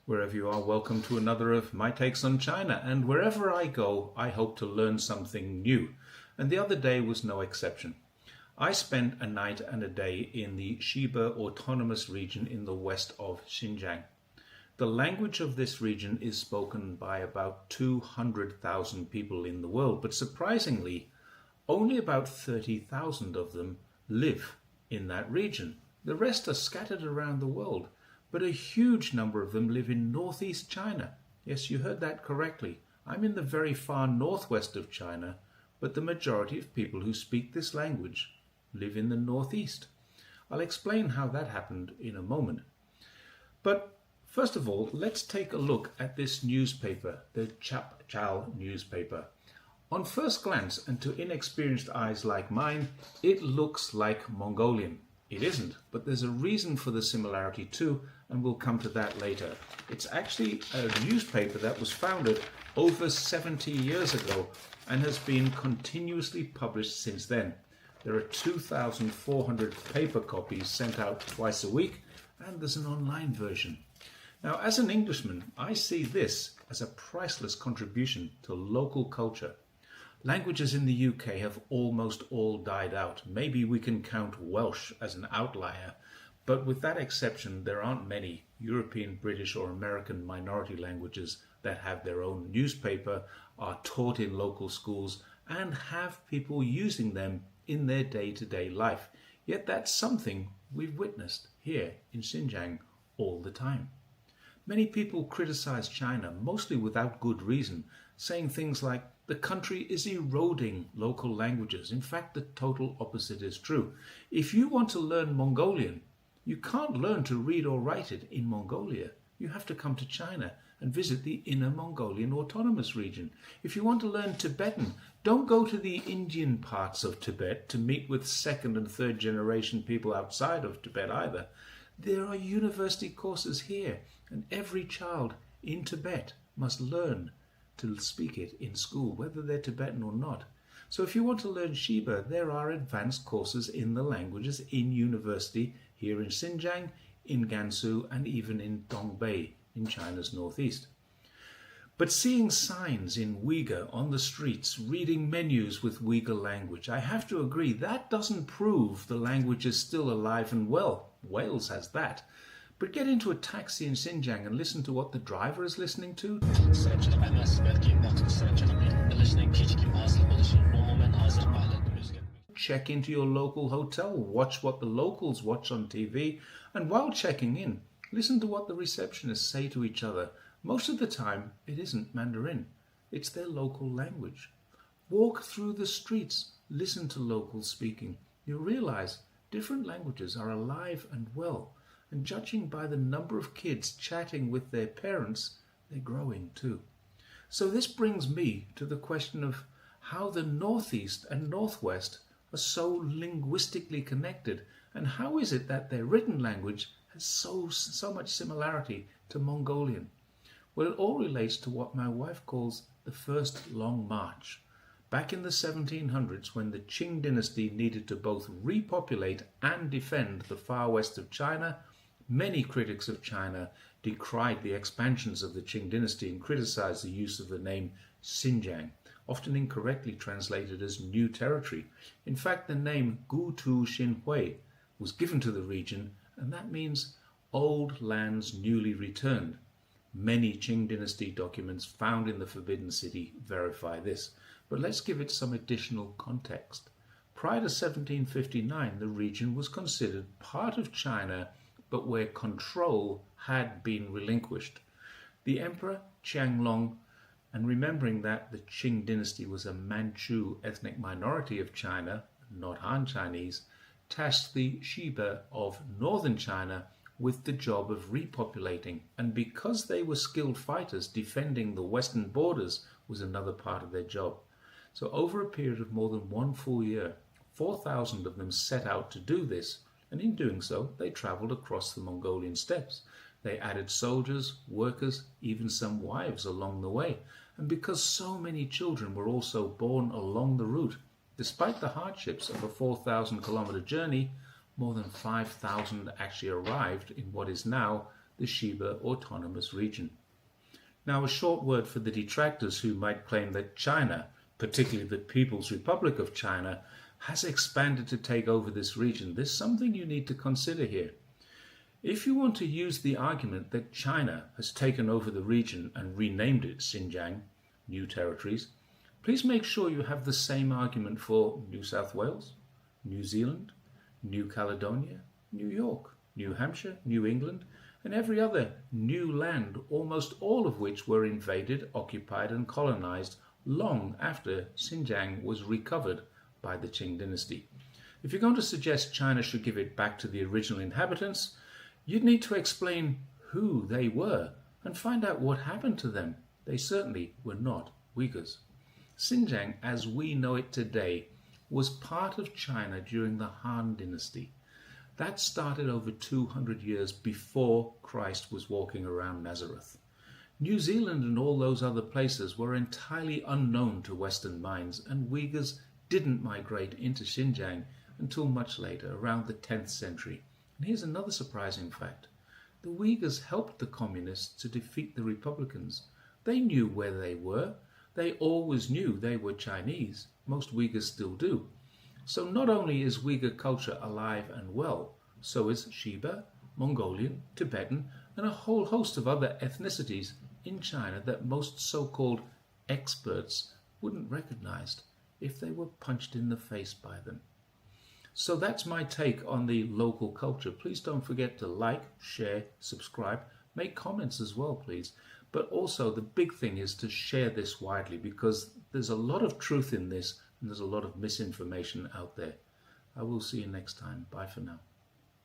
Wherever you are, welcome to another of my takes on China. And wherever I go, I hope to learn something new. And the other day was no exception. I spent a night and a day in the Xibe autonomous region in the west of Xinjiang. The language of this region is spoken by about 200,000 people in the world, but surprisingly, only about 30,000 of them live in that region. The rest are scattered around the world, but a huge number of them live in northeast China. Yes, you heard that correctly. I'm in the very far northwest of China, but the majority of people who speak this language live in the northeast. I'll explain how that happened in a moment. But first of all, let's take a look at this newspaper, the Chabuchar newspaper. On first glance, and to inexperienced eyes like mine, it looks like Mongolian. It isn't, but there's a reason for the similarity too, and we'll come to that later. It's actually a newspaper that was founded over 70 years ago and has been continuously published since then. There are 2,400 paper copies sent out twice a week, and there's an online version. Now, as an Englishman, I see this as a priceless contribution to local culture. Languages in the UK have almost all died out. Maybe we can count Welsh as an outlier, but with that exception, there aren't many European, British or American minority languages that have their own newspaper, are taught in local schools, and have people using them in their day-to-day life. Yet that's something we've witnessed here in Xinjiang all the time. Many people criticize China, mostly without good reason, saying things like, the country is eroding local languages. In fact, the total opposite is true. If you want to learn Mongolian, you can't learn to read or write it in Mongolia. You have to come to China and visit the Inner Mongolian Autonomous Region. If you want to learn Tibetan, don't go to the Indian parts of Tibet to meet with second and third generation people outside of Tibet either. There are university courses here, and every child in Tibet must learn to speak it in school, whether they're Tibetan or not. So if you want to learn Xibe, there are advanced courses in the languages in university here in Xinjiang, in Gansu, and even in Dongbei in China's northeast. But seeing signs in Uyghur on the streets, reading menus with Uyghur language, I have to agree that doesn't prove the language is still alive and well. Wales has that. But get into a taxi in Xinjiang and listen to what the driver is listening to. Check into your local hotel, watch what the locals watch on TV, and while checking in, listen to what the receptionists say to each other. Most of the time, it isn't Mandarin. It's their local language. Walk through the streets, listen to locals speaking. You'll realize different languages are alive and well. And judging by the number of kids chatting with their parents, they're growing too. So this brings me to the question of how the Northeast and Northwest are so linguistically connected, and how is it that their written language has so much similarity to Mongolian? Well, it all relates to what my wife calls the First Long March. Back in the 1700s, when the Qing dynasty needed to both repopulate and defend the far west of China, many critics of China decried the expansions of the Qing dynasty and criticized the use of the name Xinjiang, often incorrectly translated as New Territory. In fact, the name Gutu Xinhui was given to the region, and that means Old Lands Newly Returned. Many Qing dynasty documents found in the Forbidden City verify this, but let's give it some additional context. Prior to 1759, the region was considered part of China, but where control had been relinquished. The Emperor Qianlong, and remembering that the Qing dynasty was a Manchu ethnic minority of China, not Han Chinese, tasked the Xibe of northern China with the job of repopulating, and because they were skilled fighters, defending the western borders was another part of their job. So over a period of more than one full year, 4,000 of them set out to do this, and in doing so, they traveled across the Mongolian steppes. They added soldiers, workers, even some wives along the way. And because so many children were also born along the route, despite the hardships of a 4,000 kilometer journey, more than 5,000 actually arrived in what is now the Xibe Autonomous Region. Now, a short word for the detractors who might claim that China, particularly the People's Republic of China, has expanded to take over this region. There's something you need to consider here. If you want to use the argument that China has taken over the region and renamed it Xinjiang, New Territories, please make sure you have the same argument for New South Wales, New Zealand, New Caledonia, New York, New Hampshire, New England, and every other new land, almost all of which were invaded, occupied, and colonized long after Xinjiang was recovered by the Qing dynasty. If you're going to suggest China should give it back to the original inhabitants, you'd need to explain who they were and find out what happened to them. They certainly were not Uyghurs. Xinjiang, as we know it today, was part of China during the Han Dynasty. That started over 200 years before Christ was walking around Nazareth. New Zealand and all those other places were entirely unknown to Western minds, and Uyghurs didn't migrate into Xinjiang until much later, around the 10th century. And here's another surprising fact. The Uyghurs helped the communists to defeat the Republicans. They knew where they were. They always knew they were Chinese. Most Uyghurs still do. So not only is Uyghur culture alive and well, so is Xibe, Mongolian, Tibetan, and a whole host of other ethnicities in China that most so-called experts wouldn't recognize if they were punched in the face by them. So that's my take on the local culture. Please don't forget to like, share, subscribe, make comments as well, please. But also the big thing is to share this widely, because there's a lot of truth in this and there's a lot of misinformation out there. I will see you next time. Bye for now.